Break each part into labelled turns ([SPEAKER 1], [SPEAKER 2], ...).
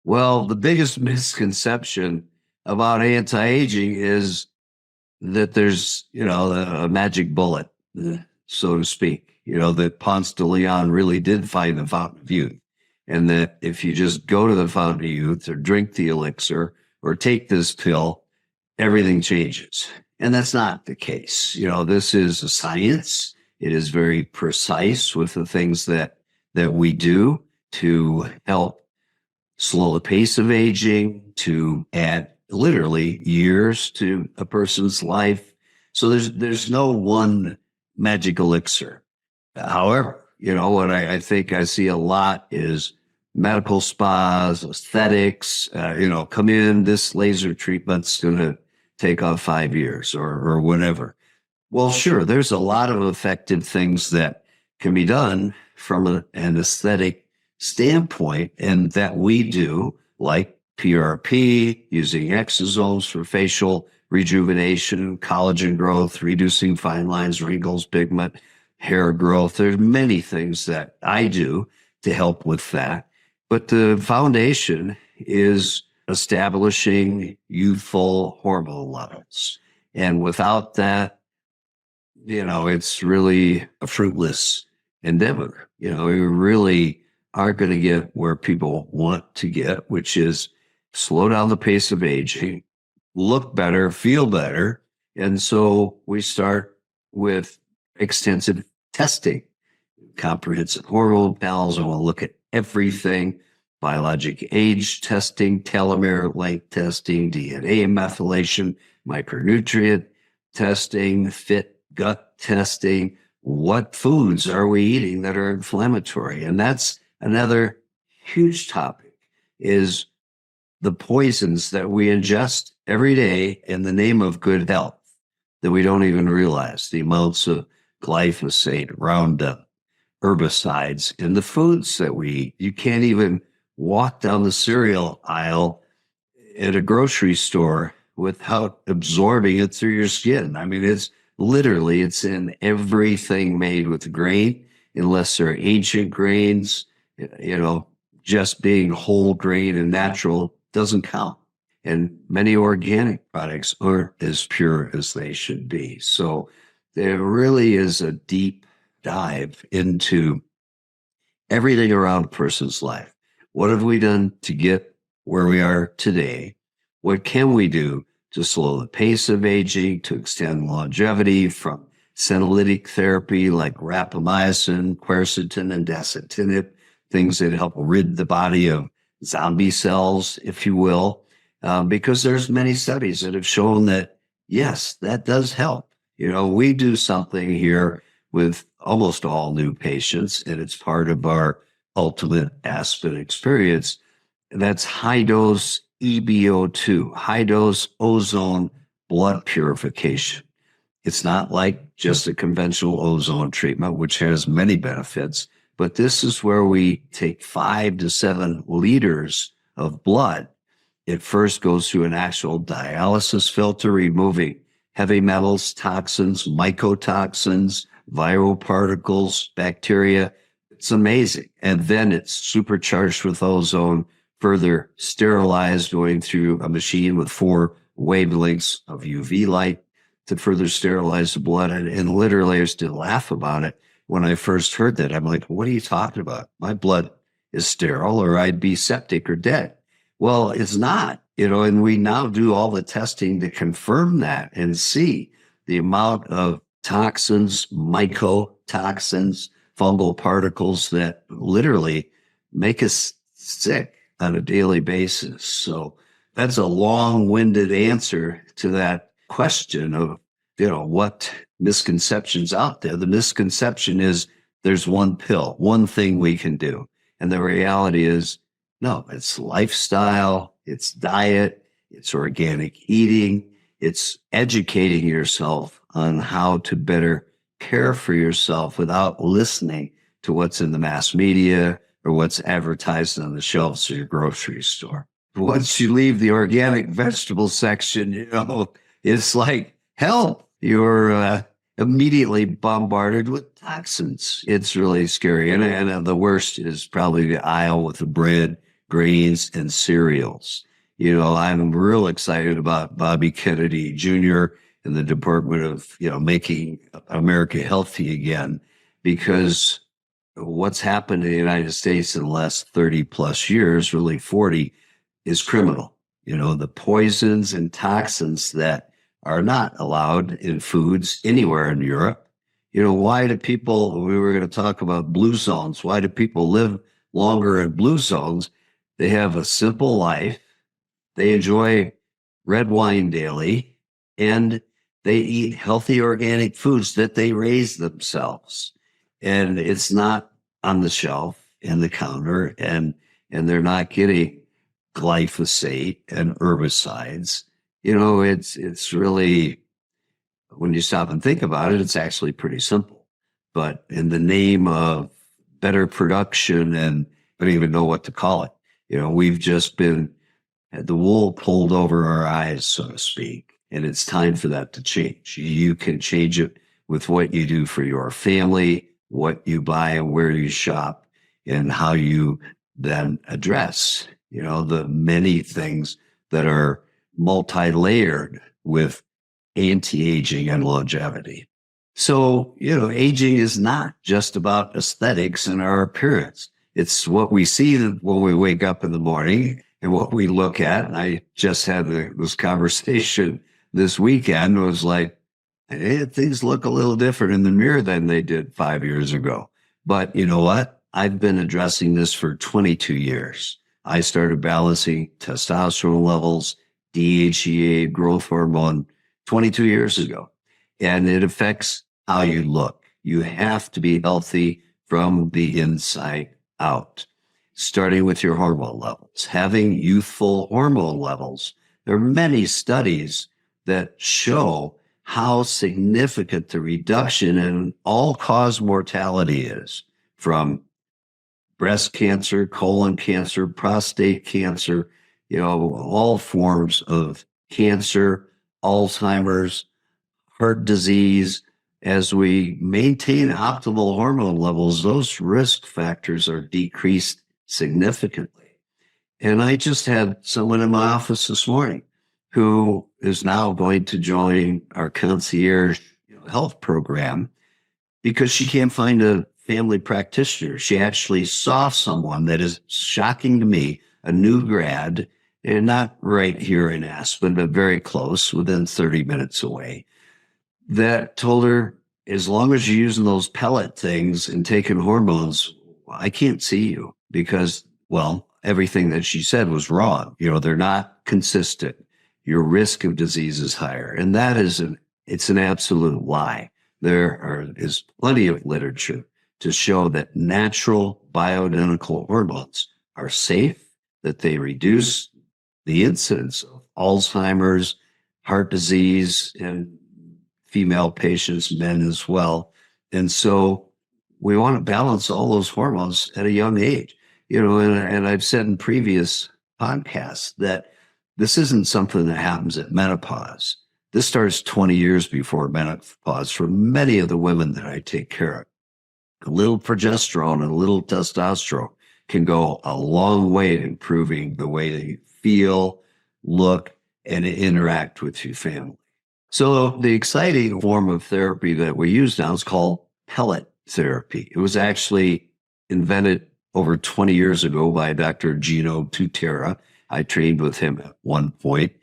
[SPEAKER 1] Well, the biggest misconception about anti-aging is that there's, a magic bullet, so to speak, that Ponce de Leon really did find the fountain of youth. And that if you just go to the fountain of youth or drink the elixir or take this pill, everything changes. And that's not the case. This is a science. It is very precise with the things that we do to help slow the pace of aging, to add literally years to a person's life. So there's no one magic elixir. However, what I think I see a lot is medical spas, aesthetics, come in, this laser treatment's going to take off 5 years or whatever. Well, sure, there's a lot of effective things that can be done from an aesthetic standpoint and that we do, like PRP, using exosomes for facial rejuvenation, collagen growth, reducing fine lines, wrinkles, pigment, hair growth. There's many things that I do to help with that. But the foundation is establishing youthful hormone levels. And without that, it's really a fruitless endeavor. We really aren't going to get where people want to get, which is slow down the pace of aging, look better, feel better. And so we start with extensive testing, comprehensive hormone panels. I want to look at everything, biologic age testing, telomere length testing, DNA methylation, micronutrient testing, fit gut testing. What foods are we eating that are inflammatory? And that's another huge topic, is the poisons that we ingest every day in the name of good health that we don't even realize, the amounts of glyphosate, Roundup, herbicides in the foods that we eat. You can't even walk down the cereal aisle at a grocery store without absorbing it through your skin. I mean, it's in everything made with grain, unless they're ancient grains. Just being whole grain and natural doesn't count. And many organic products aren't as pure as they should be. So there really is a deep dive into everything around a person's life. What have we done to get where we are today? What can we do to slow the pace of aging, to extend longevity, from senolytic therapy like rapamycin, quercetin, and dasatinib, things that help rid the body of zombie cells, if you will, because there's many studies that have shown that, yes, that does help. We do something here with almost all new patients, and it's part of our ultimate Aspen experience. That's high dose EBO2, high dose ozone blood purification. It's not like just a conventional ozone treatment, which has many benefits, but this is where we take 5 to 7 liters of blood. It first goes through an actual dialysis filter, removing heavy metals, toxins, mycotoxins, viral particles, bacteria. It's amazing. And then it's supercharged with ozone, further sterilized, going through a machine with 4 wavelengths of UV light to further sterilize the blood. And literally, I used to laugh about it when I first heard that. I'm like, what are you talking about? My blood is sterile, or I'd be septic or dead. Well, it's not, and we now do all the testing to confirm that and see the amount of toxins, mycotoxins, fungal particles that literally make us sick on a daily basis. So that's a long-winded answer to that question of, what misconceptions out there. The misconception is there's one pill, one thing we can do. And the reality is, no, it's lifestyle, it's diet, it's organic eating, it's educating yourself on how to better care for yourself without listening to what's in the mass media or what's advertised on the shelves of your grocery store. Once you leave the organic vegetable section, it's like, help, you're immediately bombarded with toxins. It's really scary. And the worst is probably the aisle with the bread grains, and cereals. I'm real excited about Bobby Kennedy Jr. and the Department of, making America healthy again, because what's happened in the United States in the last 30 plus years, really 40, is criminal. The poisons and toxins that are not allowed in foods anywhere in Europe. Why do people, we were going to talk about blue zones, why do people live longer in blue zones? They have a simple life. They enjoy red wine daily, and they eat healthy organic foods that they raise themselves. And it's not on the shelf and the counter, and they're not getting glyphosate and herbicides. It's really, when you stop and think about it, it's actually pretty simple. But in the name of better production, and I don't even know what to call it, we've just been had the wool pulled over our eyes, so to speak. And it's time for that to change. You can change it with what you do for your family, what you buy and where you shop, and how you then address, the many things that are multi-layered with anti-aging and longevity. So, aging is not just about aesthetics and our appearance. It's what we see when we wake up in the morning and what we look at. And I just had this conversation this weekend. Was like, hey, things look a little different in the mirror than they did 5 years ago. But you know what? I've been addressing this for 22 years. I started balancing testosterone levels, DHEA, growth hormone 22 years ago. And it affects how you look. You have to be healthy from the inside out, starting with your hormone levels, having youthful hormone levels. There are many studies that show how significant the reduction in all-cause mortality is, from breast cancer, colon cancer, prostate cancer, all forms of cancer, Alzheimer's, heart disease. As we maintain optimal hormone levels, those risk factors are decreased significantly. And I just had someone in my office this morning who is now going to join our concierge health program because she can't find a family practitioner. She actually saw someone that is shocking to me, a new grad, and not right here in Aspen, but very close, within 30 minutes away, that told her, as long as you're using those pellet things and taking hormones, I can't see you, because, well, everything that she said was wrong. They're not consistent. Your risk of disease is higher. And that is it's an absolute lie. There is plenty of literature to show that natural bioidentical hormones are safe, that they reduce the incidence of Alzheimer's, heart disease, and female patients, men as well. And so we want to balance all those hormones at a young age. And I've said in previous podcasts that this isn't something that happens at menopause. This starts 20 years before menopause for many of the women that I take care of. A little progesterone and a little testosterone can go a long way in improving the way that you feel, look, and interact with your family. So the exciting form of therapy that we use now is called pellet therapy. It was actually invented over 20 years ago by Dr. Gino Tutera. I trained with him at one point.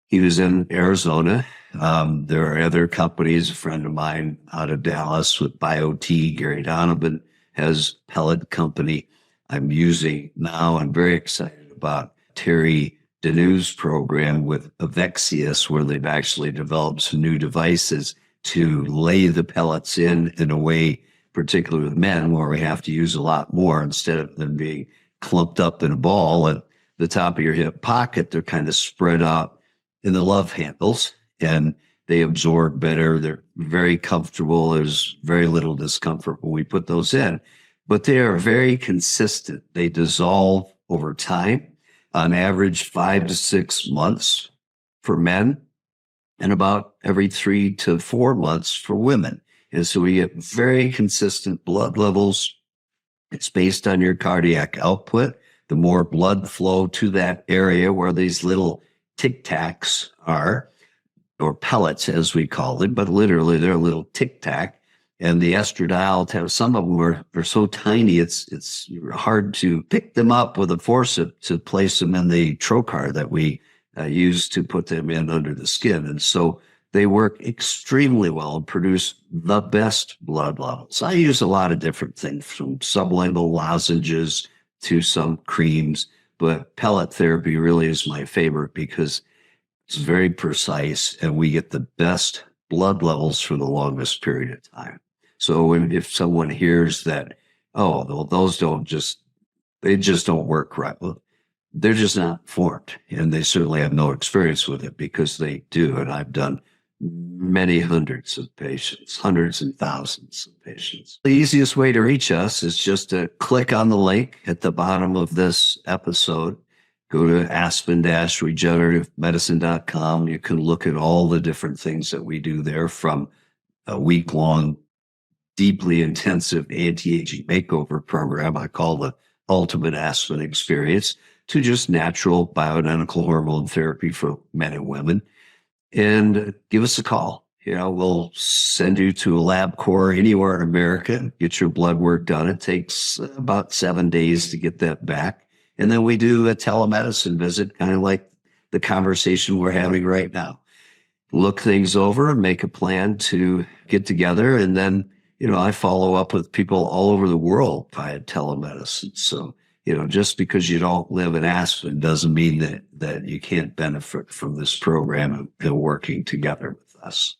[SPEAKER 1] He was in Arizona. There are other companies. A friend of mine out of Dallas with BioT, Gary Donovan, has pellet company I'm using now. I'm very excited about Terry Deneu's program with Avexius, where they've actually developed some new devices to lay the pellets in a way, particularly with men, where we have to use a lot more instead of them being clumped up in a ball at the top of your hip pocket. They're kind of spread out in the love handles, and they absorb better. They're very comfortable. There's very little discomfort when we put those in, but they are very consistent. They dissolve over time, on average 5 to 6 months for men, and about every 3 to 4 months for women. And so we get very consistent blood levels. It's based on your cardiac output. the more blood flow to that area where these little tic tacs are, or pellets as we call them, but literally they're a little tic tac. And the estradiol, some of them are so tiny, it's hard to pick them up with a forceps to place them in the trocar that we use to put them in under the skin. And so they work extremely well and produce the best blood levels. I use a lot of different things, from sublingual lozenges to some creams, but pellet therapy really is my favorite because it's very precise and we get the best blood levels for the longest period of time. So if someone hears that, oh, well, those they just don't work right, well, they're just not informed, and they certainly have no experience with it, because they do. And I've done many hundreds of patients, hundreds and thousands of patients. The easiest way to reach us is just to click on the link at the bottom of this episode. Go to aspen-regenerativemedicine.com. You can look at all the different things that we do there, from a week-long, deeply intensive anti-aging makeover program I call the Ultimate Aspen Experience, to just natural bioidentical hormone therapy for men and women. And give us a call. We'll send you to a LabCorp anywhere in America, get your blood work done. It takes about 7 days to get that back. And then we do a telemedicine visit, kind of like the conversation we're having right now. Look things over and make a plan to get together. And then, I follow up with people all over the world via telemedicine. So, just because you don't live in Aspen doesn't mean that you can't benefit from this program and working together with us.